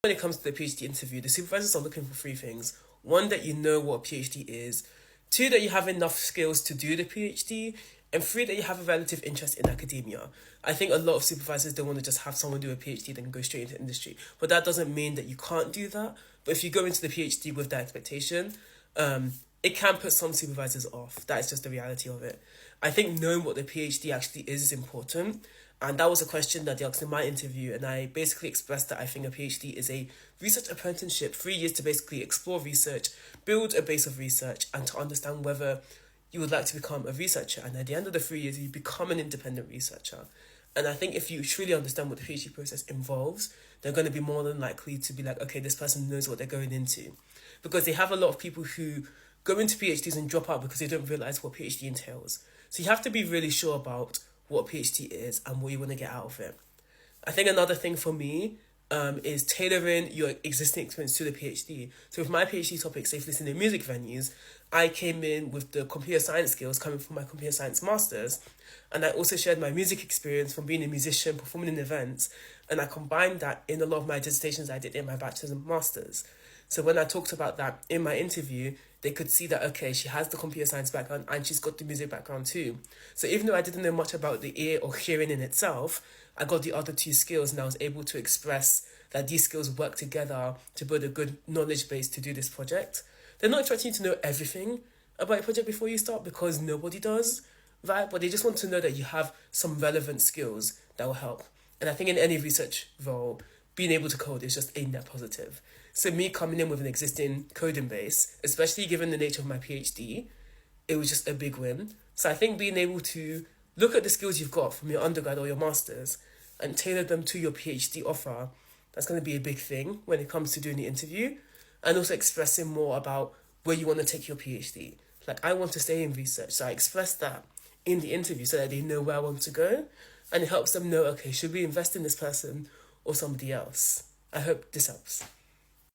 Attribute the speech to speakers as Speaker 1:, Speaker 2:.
Speaker 1: When it comes to the PhD interview, the supervisors are looking for three things. One, that you know what a PhD is. Two, that you have enough skills to do the PhD. And three, that you have a relative interest in academia. I think a lot of supervisors don't want to just have someone do a PhD then go straight into industry. But that doesn't mean that you can't do that. But if you go into the PhD with that expectation, it can put some supervisors off. That is just the reality of it. I think knowing what the PhD actually is important. And that was a question that they asked in my interview. And I basically expressed that I think a PhD is a research apprenticeship, 3 years to basically explore research, build a base of research, and to understand whether you would like to become a researcher. And at the end of the 3 years, you become an independent researcher. And I think if you truly understand what the PhD process involves, they're going to be more than likely to be like, okay, this person knows what they're going into. Because they have a lot of people who go into PhDs and drop out because they don't realize what PhD entails. So you have to be really sure about what PhD is and what you want to get out of it. I think another thing for me is tailoring your existing experience to the PhD. So with my PhD topic, safe listening in music venues, I came in with the computer science skills coming from my computer science masters, and I also shared my music experience from being a musician, performing in events, and I combined that in a lot of my dissertations I did in my bachelor's and masters. So when I talked about that in my interview, they could see that, okay, she has the computer science background and she's got the music background too. So even though I didn't know much about the ear or hearing in itself, I got the other two skills and I was able to express that these skills work together to build a good knowledge base to do this project. They're not expecting you to know everything about a project before you start because nobody does, right? But they just want to know that you have some relevant skills that will help. And I think in any research role, being able to code is just a net positive. So me coming in with an existing coding base, especially given the nature of my PhD, it was just a big win. So I think being able to look at the skills you've got from your undergrad or your master's and tailor them to your PhD offer, that's going to be a big thing when it comes to doing the interview, and also expressing more about where you want to take your PhD. Like, I want to stay in research, so I express that in the interview so that they know where I want to go, and it helps them know, okay, should we invest in this person or somebody else? I hope this helps.